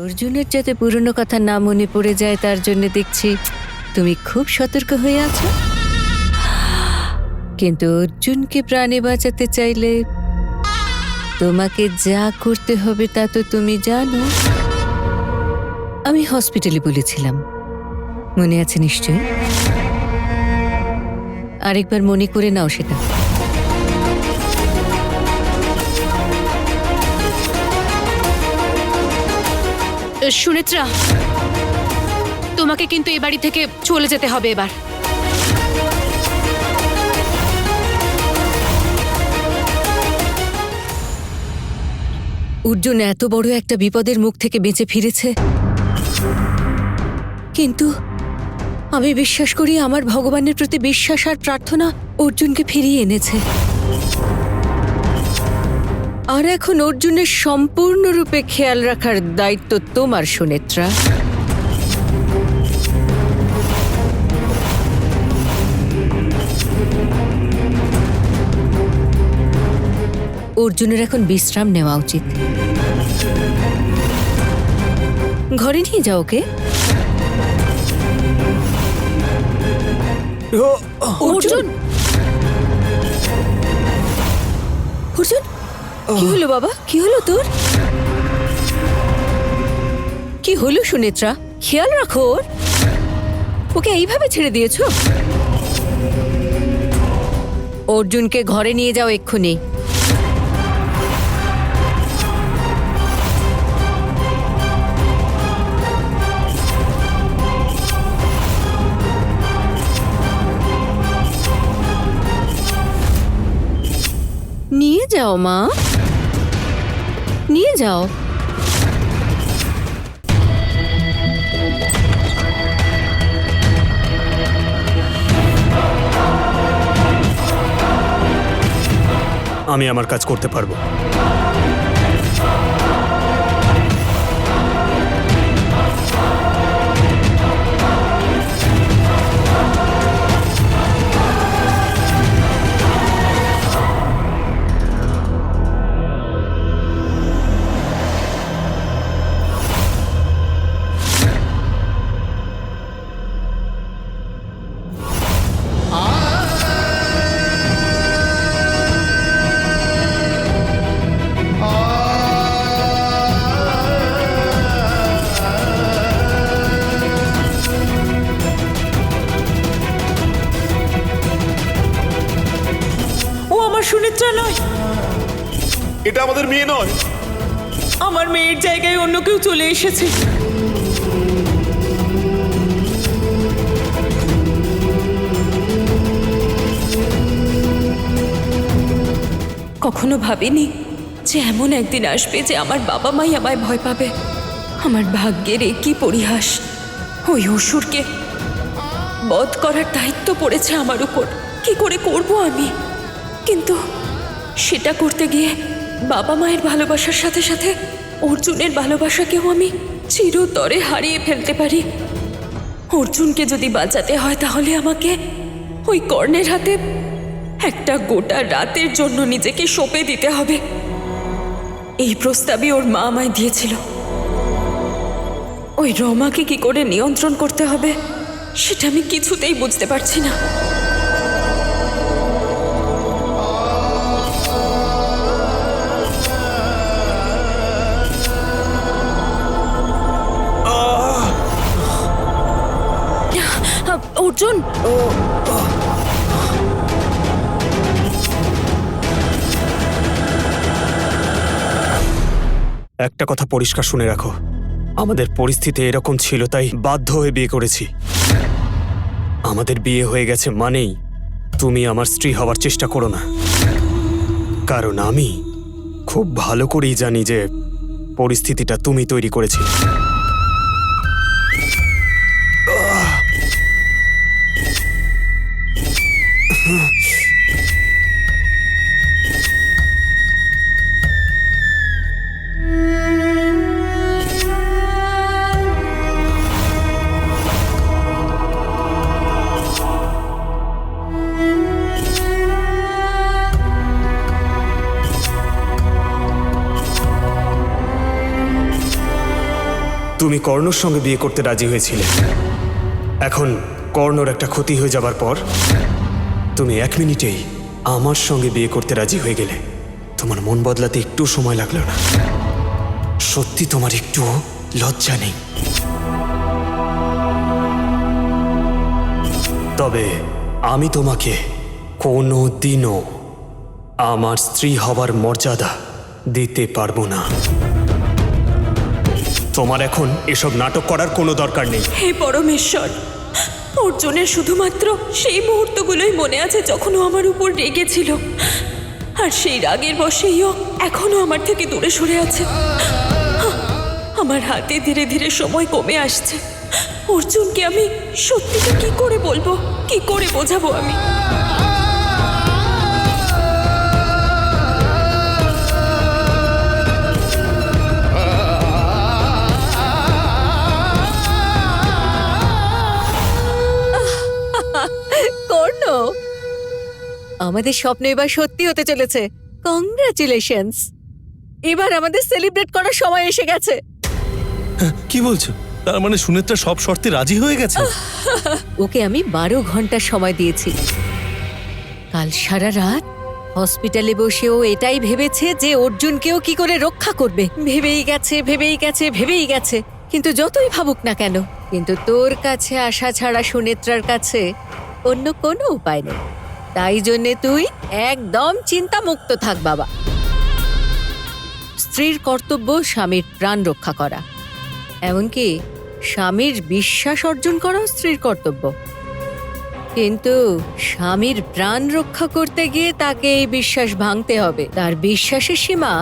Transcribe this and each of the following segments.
অর্জুনের যাতে পুরনো কথা না মনে পড়ে যায় তার জন্য দেখছি তুমি খুব সতর্ক হয়ে আছো। কিন্তু অর্জুনকে প্রাণে বাঁচাতে চাইলে তোমাকে যা করতে হবে তা তো তুমি জানো। আমি হসপিটালে বলেছিলাম, মনে আছে নিশ্চয়ই? আরেকবার মনে করে নাও সেটা। সুনেত্রা, তোমাকে কিন্তু এ বাড়ি থেকে চলে যেতে হবে এবার। অর্জুন এত বড় একটা বিপদের মুখ থেকে বেঁচে ফিরেছে, কিন্তু আমি বিশ্বাস করি আমার ভগবানের প্রতি বিশ্বাস আর প্রার্থনা অর্জুনকে ফিরিয়ে এনেছে। আর এখন অর্জুনের সম্পূর্ণরূপে খেয়াল রাখার দায়িত্ব তোমার, সুনেত্রা। অর্জুনের এখন বিশ্রাম নেওয়া উচিত। ঘরে নিয়ে যাও ওকে। অর্জুন, অর্জুন, কি হলো বাবা? কি হলো তোর? কি হলো সুনেত্রা? খেয়াল রাখো ওর। ওকে এইভাবে ছেড়ে দিয়েছো? অর্জুনকে ঘরে নিয়ে যাও এক্ষুনি। নিয়ে যাও মা, নিয়ে যাও। আমি আমার কাজ করতে পারবো। সুনেত্রা নয়, এটা আমাদের মেয়ে নয়। আমার মেয়ের জায়গায় অন্য কেউ চলে এসেছে। কখনো ভাবিনি যে এমন একদিন আসবে যে আমার বাবা মাই আমায় ভয় পাবে। আমার ভাগ্যের একই পরিহাস। ওই অসুরকে বধ করার দায়িত্ব পড়েছে আমার উপর। কি করে করব আমি? কিন্তু সেটা করতে গিয়ে বাবা মায়ের ভালোবাসার সাথে সাথে অর্জুনের ভালোবাসাকেও আমি চিরতরে হারিয়ে ফেলতে পারি। অর্জুনকে যদি বাঁচাতে হয় তাহলে আমাকে ওই কর্ণের হাতে একটা গোটা রাতের জন্য নিজেকে সঁপে দিতে হবে। এই প্রস্তাবই ওর মা আমায় দিয়েছিল। ওই রমাকে কি করে নিয়ন্ত্রণ করতে হবে সেটা আমি কিছুতেই বুঝতে পারছি না। অর্জুন, একটা কথা পরিষ্কার শুনে রাখো, আমাদের পরিস্থিতি এরকম ছিল তাই বাধ্য হয়ে বিয়ে করেছি। আমাদের বিয়ে হয়ে গেছে মানেই তুমি আমার স্ত্রী হওয়ার চেষ্টা করো না, কারণ আমি খুব ভালো করেই জানি যে পরিস্থিতিটা তুমি তৈরি করেছিলে। তুমি কর্ণর সঙ্গে বিয়ে করতে রাজি হয়েছিলে। এখন কর্ণর একটা ক্ষতি হয়ে যাবার পর তুমি 1 মিনিটেই আমার সঙ্গে বিয়ে করতে রাজি হয়ে গেলে। তোমার মন বদলাতে একটু সময় লাগলো না। সত্যি তোমার একটু লজ্জা নেই? তবে আমি তোমাকে কোনো দিনও আমার স্ত্রী হবার মর্যাদা দিতে পারবো না। তোমার এখন এসব নাটক করার কোনো দরকার নেই। হে পরমেশ্বর, অর্জুনের শুধুমাত্র সেই মুহূর্তগুলোই মনে আছে যখন ও আমার উপর রেগেছিল, আর সেই রাগের বশেইও এখনো আমার থেকে দূরে সরে আছে। আমার হাতে ধীরে ধীরে সময় কমে আসছে। অর্জুনকে আমি সত্যিটা কি করে বলবো, কি করে বোঝাবো আমি? কর্ণ, আমাদের স্বপ্ন এবার সত্যি হতে চলেছে। কংগ্রাচুলেশনস! এবার আমাদের সেলিব্রেট করার সময় এসে গেছে। কি বলছো? তার মানে সুনেত্রা সব শর্তে রাজি হয়ে গেছে? ওকে আমি 12 ঘন্টা সময় দিয়েছি। কাল সারা রাত হসপিটালে বসে ও এটাই ভেবেছে যে অর্জুনকেও কি করে রক্ষা করবে। ভেবেই গেছে। কিন্তু যতই ভাবুক না কেন, কিন্তু তোর কাছে আসা ছাড়া সুনেত্রার কাছে অন্য কোনো উপায় নেই। তাই জন্যে তুই একদম চিন্তামুক্ত থাক বাবা। স্ত্রীর কর্তব্য স্বামীর প্রাণ রক্ষা করা, এমনকি স্বামীর বিশ্বাস অর্জন করাও স্ত্রীর কর্তব্য। কিন্তু স্বামীর প্রাণ রক্ষা করতে গিয়ে তাকে এই বিশ্বাস ভাঙতে হবে। তার বিশ্বাসের সীমা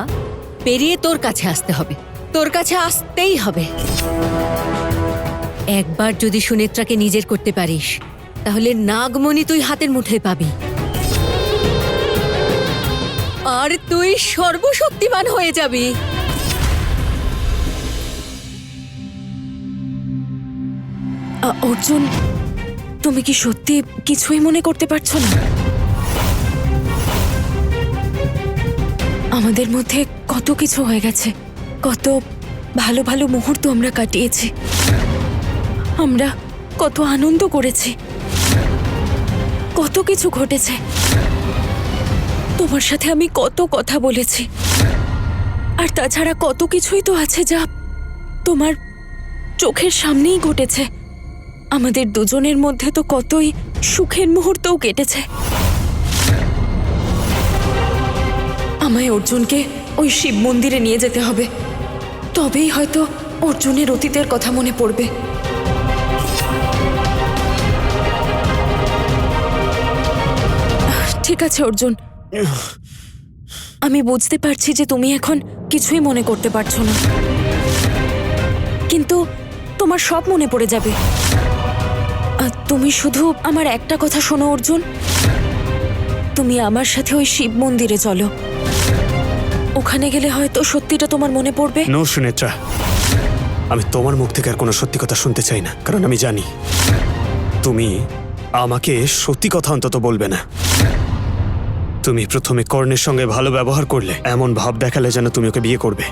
পেরিয়ে তোর কাছে আসতে হবে, তোর কাছে আসতেই হবে। একবার যদি সুনেত্রাকে নিজের করতে পারিস, তাহলে নাগমণি তুই হাতের মুঠোয় পাবি, আর তুই সর্বশক্তিমান হয়ে যাবি। অর্জুন, তুমি কি সত্যি কিছুই মনে করতে পারছো না? আমাদের মধ্যে কত কিছু হয়ে গেছে, কত ভালো ভালো মুহূর্ত আমরা কাটিয়েছি, আমরা কত আনন্দ করেছি, কত কিছু ঘটেছে। তোমার সাথে আমি কত কথা বলেছি, আর তাছাড়া কত কিছুই তো আছে যা তোমার চোখের সামনেই ঘটেছে। আমাদের দুজনের মধ্যে তো কতই সুখের মুহূর্তও কেটেছে। আমায় অর্জুনকে ওই শিব মন্দিরে নিয়ে যেতে হবে, তবেই হয়তো অর্জুনের অতীতের কথা মনে পড়বে। ঠিক আছে অর্জুন, আমি বুঝতে পারছি যে তুমি এখন কিছুই মনে করতে পারছো না, কিন্তু তোমার সব মনে পড়ে যাবে। তুমি শুধু আমার একটা কথা শোনো অর্জুন, তুমি আমার সাথে ওই শিব মন্দিরে চলো। ওখানে গেলে হয়তো সত্যিটা তোমার মনে পড়বে। নো সুনেত্রা, আমি তোমার মুখ থেকে আর কোনো সত্যি কথা শুনতে চাই না, কারণ আমি জানি তুমি আমাকে সত্যি কথা অন্তত বলবে না। তুমি প্রথমে কর্ণের সঙ্গে ভালো ব্যবহার করলে, এমন ভাব দেখালে যেন তুমি ওকে বিয়ে করবে,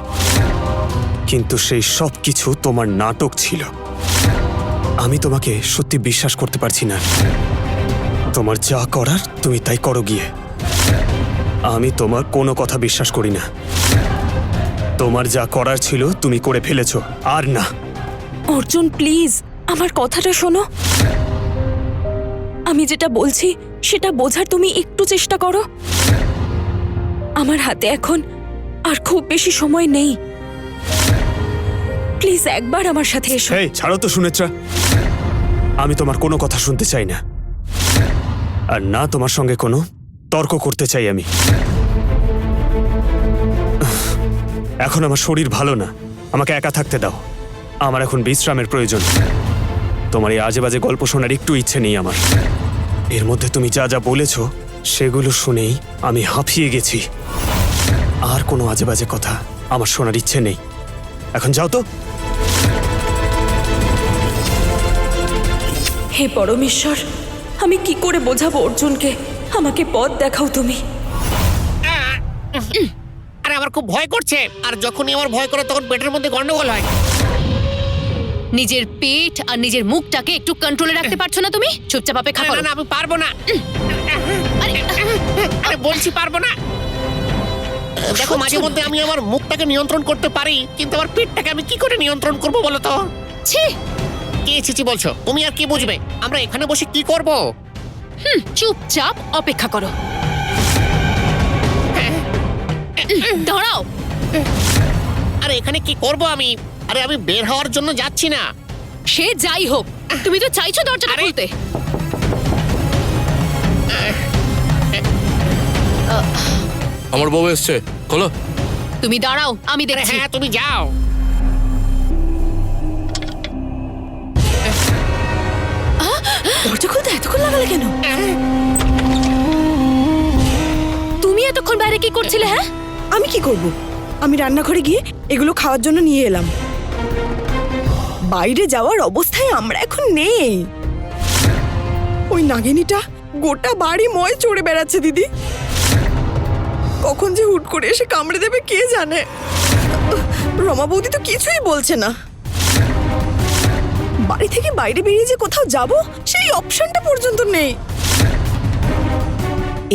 কিন্তু সেই সব কিছু তোমার নাটক ছিল। আমি তোমাকে সত্যি বিশ্বাস করতে পারছি না। তোমার যা করার তুমি তাই করো গিয়ে। আমি তোমার কোনো কথা বিশ্বাস করি না। তোমার যা করার ছিল তুমি করে ফেলেছো, আর না। অর্জুন প্লিজ, আমার কথাটা শোনো। আমি যেটা বলছি সেটা বোঝার তুমি একটু চেষ্টা করো। আমার হাতে এখন আর খুব বেশি সময় নেই। প্লিজ একবার আমার সাথে এসো। এই ছাড়ো তো সুনেত্রা, আমি তোমার কোনো কথা শুনতে চাই না, আর না তোমার সঙ্গে কোনো তর্ক করতে চাই আমি। এখন আমার শরীর ভালো না, আমাকে একা থাকতে দাও। আমার এখন বিশ্রামের প্রয়োজন। তোমার এই আজে বাজে গল্প শোনার একটু ইচ্ছে নেই আমার। এর মধ্যে তুমি যা যা বলেছ সেগুলো শুনেই আমি হাঁপিয়ে গেছি। আর কোনো আজে বাজে কথা আমার শোনার ইচ্ছে নেই। এখন যাও তো। হে পরমেশ্বর, আমি কি করে বোঝাবো অর্জুনকে? আমাকে পথ দেখাও তুমি। আরে আমার খুব ভয় করছে, আর যখনই আমার ভয় করে তখন পেটের মধ্যে গন্ডগোল হয়। নিজের পেট আর নিজের মুখটাকে একটু কন্ট্রোলে রাখতে পারছো না তুমি? চুপচাপ অপেক্ষা না করো। না আমি পারবো না। আরে বলছি পারবো না। দেখো মাঝে মধ্যে আমি আমার মুখটাকে নিয়ন্ত্রণ করতে পারি, কিন্তু আমার পেটটাকে আমি কি করে নিয়ন্ত্রণ করব বলো তো? ছি, কে ছিছি বলছো? তুমি আর কি বুঝবে? আমরা এখানে বসে কি করব? চুপচাপ অপেক্ষা করো। দাঁড়াও। আরে এখানে কি করব আমি? আরে আমি বের হওয়ার জন্য যাচ্ছি না। সে যাই হোক, তুমি তো চাইছো দরজাটা আরে- খুলতে। আমার বউ এসছে, খোলো। তুমি দাঁড়াও, আমি আরে দেখছি। হ্যাঁ তুমি যাও। দরজা খুলতে এতক্ষণ লাগালে কেন? তুমি এতক্ষণ বাইরে কি করছিলে? হ্যাঁ, আমি কি করব? আমি রান্নাঘরে গিয়ে এগুলো খাওয়ার জন্য নিয়ে এলাম। বাইরে যাওয়ার অবস্থায় আমরা এখন নেই। ওই নাগিনীটা গোটা বাড়ি ময় চড়ে বেড়াচ্ছে দিদি। কখন যে হুট করে এসে কামড়ে দেবে কে জানে। রমা বৌদি তো কিছুই বলছে না। বাড়ি থেকে বাইরে বেরিয়ে যে কোথাও যাব সেই অপশনটা পর্যন্ত নেই।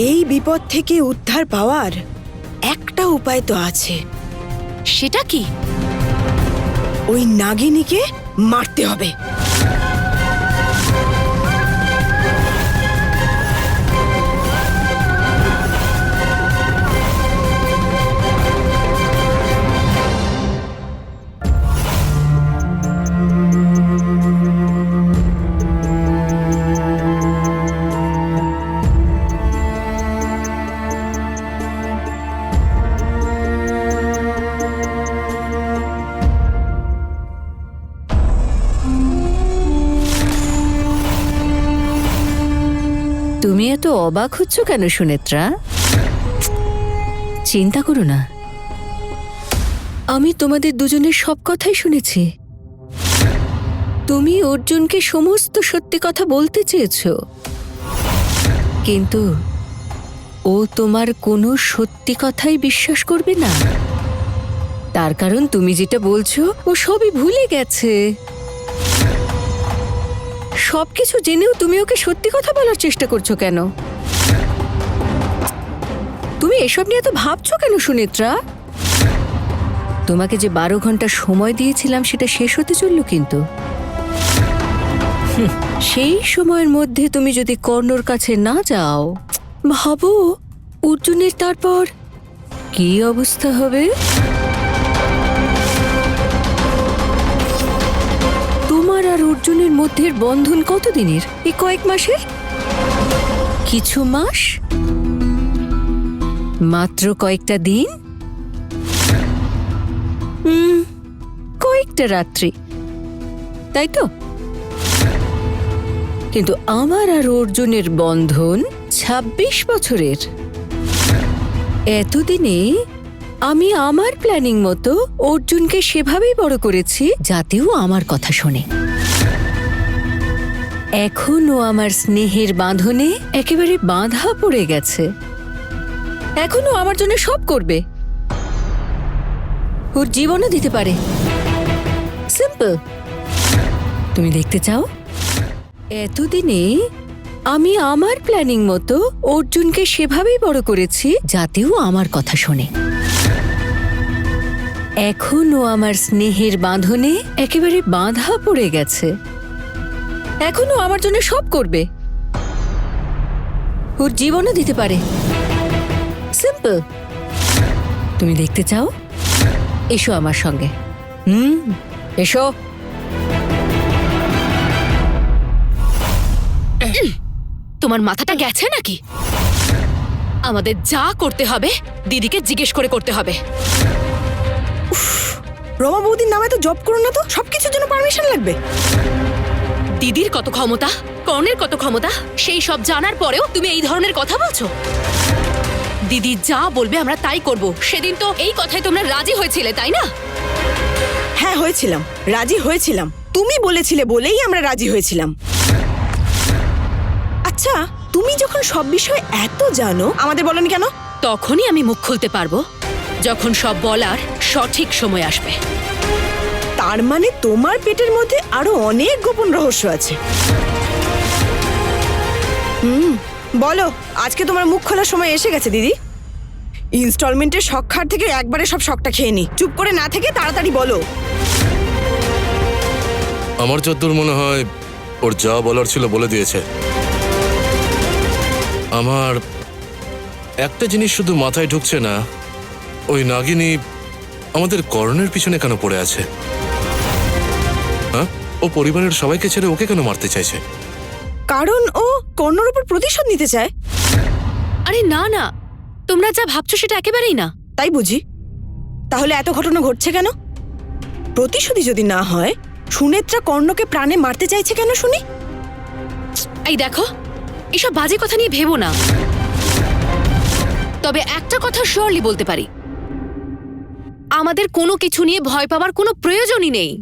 এই বিপদ থেকে উদ্ধার পাওয়ার একটা উপায় তো আছে। সেটা কি? ওই নাগিনীকে মারতে হবে। তুমি এত অবাক হচ্ছ কেন সুনেত্রা? চিন্তা করো না, আমি তোমাদের দুজনের সব কথাই শুনেছি। তুমি অর্জুনকে সমস্ত সত্যি কথা বলতে চেয়েছো, কিন্তু ও তোমার কোনো সত্যি কথাই বিশ্বাস করবে না। তার কারণ তুমি যেটা বলছো ও সবই ভুলে গেছে। সবকিছু জেনেও তুমি ওকে সত্যি কথা বলার চেষ্টা করছো কেন? তুমি এসব নিয়ে তো ভাবছো কেন সুনেত্রা? তোমাকে যে 12 ঘন্টা সময় দিয়েছিলাম সেটা শেষ হতে চলল, কিন্তু সেই সময়ের মধ্যে তুমি যদি কর্ণর কাছে না যাও, ভাবো অর্জুনের তারপর কি অবস্থা হবে। তোমার আর অর্জুনের মধ্যের বন্ধন কতদিনের? এই কয়েক মাসের? কিছু মাস? মাত্র কয়েকটা দিন? কয়েকটা রাত্রি, তাই তো? কিন্তু আমার আর অর্জুনের বন্ধন 26 বছরের। এতদিনে আমি আমার প্ল্যানিং মতো অর্জুনকে সেভাবেই বড় করেছি যাতেও আমার কথা শোনে। এখনো আমার স্নেহের বাঁধনে একেবারে বাঁধা পড়ে গেছে। এখনো আমার জন্য সব করবে, ওর জীবনও দিতে পারে। সিম্পল। তুমি দেখতে চাও? এতদিনে আমি আমার প্ল্যানিং মতো অর্জুনকে সেভাবেই বড় করেছি যাতেও আমার কথা শোনে। এখনো আমার স্নেহের বাঁধনে একেবারে বাঁধা পড়ে গেছে। এখনো আমার জন্য সব করবে, ওর জীবনও দিতে পারে। সিম্পল। তুমি দেখতে চাও? এসো আমার সঙ্গে। এসো। তোমার মাথাটা গেছে নাকি? আমাদের যা করতে হবে দিদিকে জিজ্ঞেস করে করতে হবে। রমা বৌদির নামে তো জব করো না তো, সবকিছুর জন্য পারমিশন লাগবে। দিদির কত ক্ষমতা, কর্ণের কত ক্ষমতা, সেই সব জানার পরেও তুমি এই ধরনের কথা বলছো। দিদি যা বলবে আমরা তাই করব। সেদিন তো এই কথায় তোমরা রাজি হয়েছিলে, তাই না? হ্যাঁ হয়েছিলাম, রাজি হয়েছিলাম। তুমি বলেছিলে বলেই আমরা রাজি হয়েছিলাম। আচ্ছা, তুমি যখন সব বিষয় এত জানো আমাদের বলনি কেন? তখনই আমি মুখ খুলতে পারবো যখন সব বলার সঠিক সময় আসবে। তার মানে তোমার পেটের মধ্যে আরো অনেক গোপন রহস্য আছে। বলো, আজকে তোমার মুখ খোলার সময় এসে গেছে দিদি। ইনস্টলমেন্টের শখ খাট থেকে একবারে সব শখটা খেয়ে নি। চুপ করে না থেকে তাড়াতাড়ি বলো। আমার যতদূর মনে হয় ওর যা বলার ছিল বলে দিয়েছে। আমার একটা জিনিস শুধু মাথায় ঢুকছে না, ওই নাগিনী আমাদের করণের পিছনে কেন পড়ে আছে? হ্যাঁ, ও পরিবারের সবাইকে ছেড়ে ওকে কেন মারতে চাইছে? কারণ ও কর্ণর উপর প্রতিশোধ নিতে চায়। আরে না না, তোমরা যা ভাবছো সেটা একেবারেই না। তাই বুঝি? তাহলে এত ঘটনা ঘটছে কেন? প্রতিশোধই যদি না হয়, সুনেত্রা কর্ণকে প্রাণে মারতে চাইছে কেন শুনি? এই দেখো, এসব বাজে কথা নিয়ে ভেবো না। তবে একটা কথা শিওরলি বলতে পারি, আমাদের কোনো কিছু নিয়ে ভয় পাওয়ার কোনো প্রয়োজনই নেই।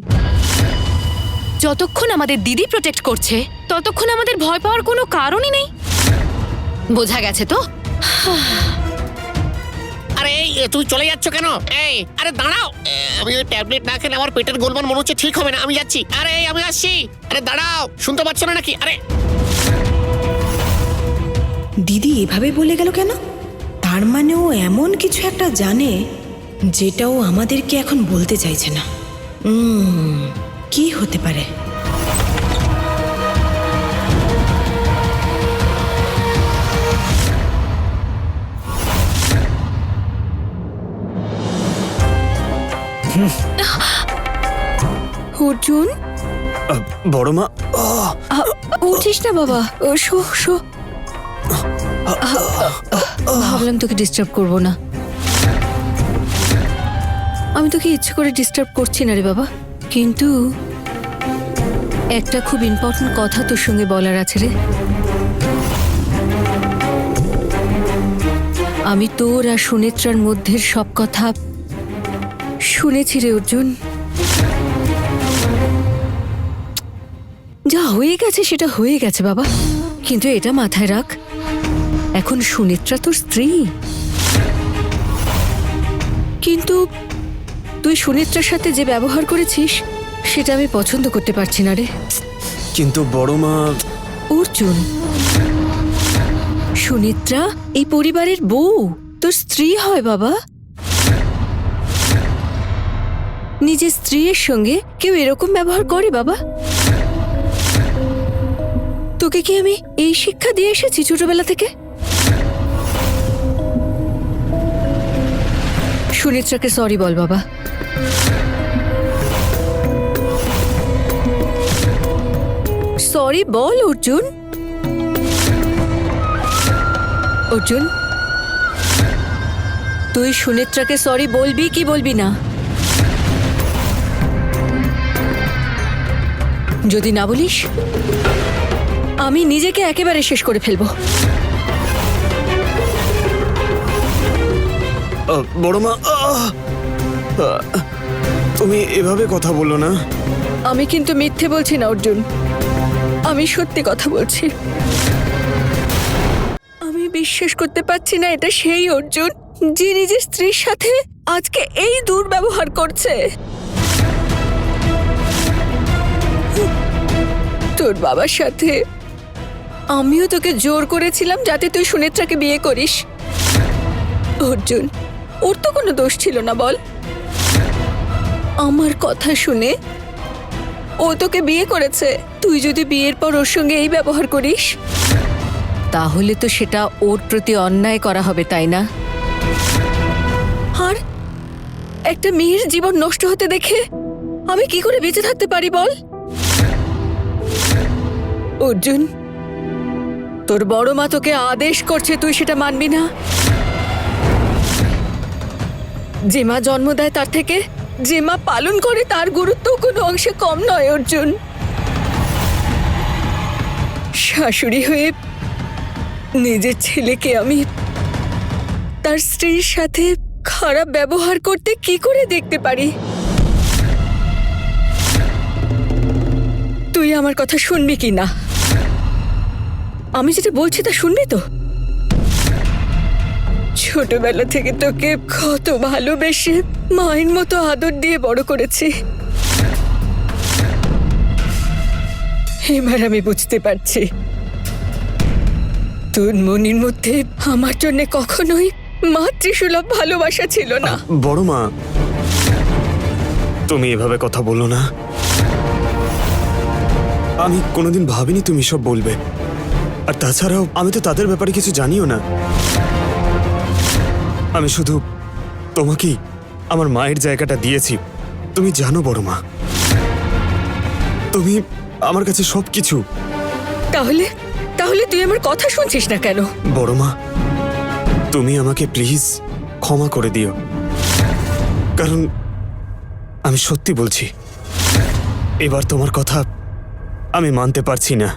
যতক্ষণ আমাদের দিদি প্রোটেক্ট করছে ততক্ষণ আমাদের ভয় পাওয়ার কোনো কারণই নেই। বোঝা গেছে তো? আরে এই তুই চলে যাচ্ছ কেন? এই আরে দাঁড়াও, আমি ওই ট্যাবলেট না খেলে আমার পেটের গোলমাল মনে হচ্ছে ঠিক হবে না। আমি যাচ্ছি। আরে আমি আসছি। আরে দাঁড়াও, শুনতে পাচ্ছ না নাকি? আরে দিদি এভাবে বলে গেল কেন? তার মানে ও এমন কিছু একটা জানে যেটা ও আমাদেরকে এখন বলতে চাইছে না। কি হতে পারে? অর্জুন, বড় মা, উঠিস না বাবা। ও শো শো। ভাবলাম তোকে ডিস্টার্ব করব না। আমি তোকে ইচ্ছে করে ডিস্টার্ব করছি না রে বাবা, কিন্তু একটা খুব ইম্পর্টেন্ট কথা তোর সঙ্গে বলার আছে রে। আমি তোর আর সুনেত্রার মধ্যের সব কথা শুনেছি রে অর্জুন। যা হয়ে গেছে সেটা হয়ে গেছে বাবা, কিন্তু এটা মাথায় রাখ, এখন সুনেত্রা তোর স্ত্রী। কিন্তু তুই সুনেত্রার সাথে যে ব্যবহার করেছিস সেটা আমি পছন্দ করতে পারছি না রে। কিন্তু বড় মা, অর্জুন, সুনেত্রা এই পরিবারের বউ, তোর স্ত্রী হয় বাবা। নিজের স্ত্রীর সঙ্গে কেউ এরকম ব্যবহার করে বাবা? তোকে কি আমি এই শিক্ষা দিয়ে এসেছি ছোটবেলা থেকে? সুনেত্রাকে সরি বল বাবা। সরি বল অর্জুন। অর্জুন, তুই সুনেত্রাকে সরি বলবি কি বলবি না? যদি না বলিস আমি নিজেকে একেবারে শেষ করে ফেলবো। বড় মা, তুমি এভাবে কথা বলো না। আমি কিন্তু মিথ্যে বলছি না অর্জুন, আমি সত্যি কথা বলছি। আমি বিশ্বাস করতে পারছি না এটা সেই অর্জুন যে নিজের স্ত্রীর সাথে আজকে এই দুর্ব্যবহার করছে। তোর বাবার সাথে আমিও তোকে জোর করেছিলাম যাতে তুই সুনেত্রাকে বিয়ে করিস। অর্জুন, ওর তো কোনো দোষ ছিল না বল? আমার কথা শুনে ও তোকে বিয়ে করেছে। তুই যদি বিয়ের পর ওর সঙ্গে এই ব্যবহার করিস তাহলে তো সেটা ওর প্রতি অন্যায় করা হবে, তাই না? আর একটা মেয়ের জীবন নষ্ট হতে দেখে আমি কি করে বেঁচে থাকতে পারি বল? অর্জুন, তোর বড় মা তোকে আদেশ করছে, তুই সেটা মানবি না? যে মা জন্ম দেয় তার থেকে যে মা পালন করে তার গুরুত্ব কোনো অংশে কম নয় অর্জুন। শাশুড়ি হয়ে নিজের ছেলেকে আমি তার স্ত্রীর সাথে খারাপ ব্যবহার করতে কি করে দেখতে পারি? তুই আমার কথা শুনবি কি না? আমি যেটা বলছি তা শুনবি তো? ছোটবেলা থেকে তোকে কত ভালোবেসে মায়ের মতো আদর দিয়ে বড় করেছি। এবার আমি বুঝতে পারছি তোর মনের মধ্যে আমার জন্য কখনোই মাতৃসুলভ ভালোবাসা ছিল না। বড় মা, তুমি এভাবে কথা বলো না। আমি কোনোদিন ভাবিনি তুমি সব বলবে। আর তাছাড়াও আমি তো তাদের ব্যাপারে কিছু জানিও না। আমি শুধু তোমাকেই আমার মায়ের জায়গাটা দিয়েছি। তুমি জানো বড় মা, তুমি আমার কাছে সবকিছু। তাহলে তাহলে তুই আমার কথা শুনছিস না কেন? বড় মা, তুমি আমাকে প্লিজ ক্ষমা করে দিও, কারণ আমি সত্যি বলছি, এবার তোমার কথা আমি মানতে পারছি না।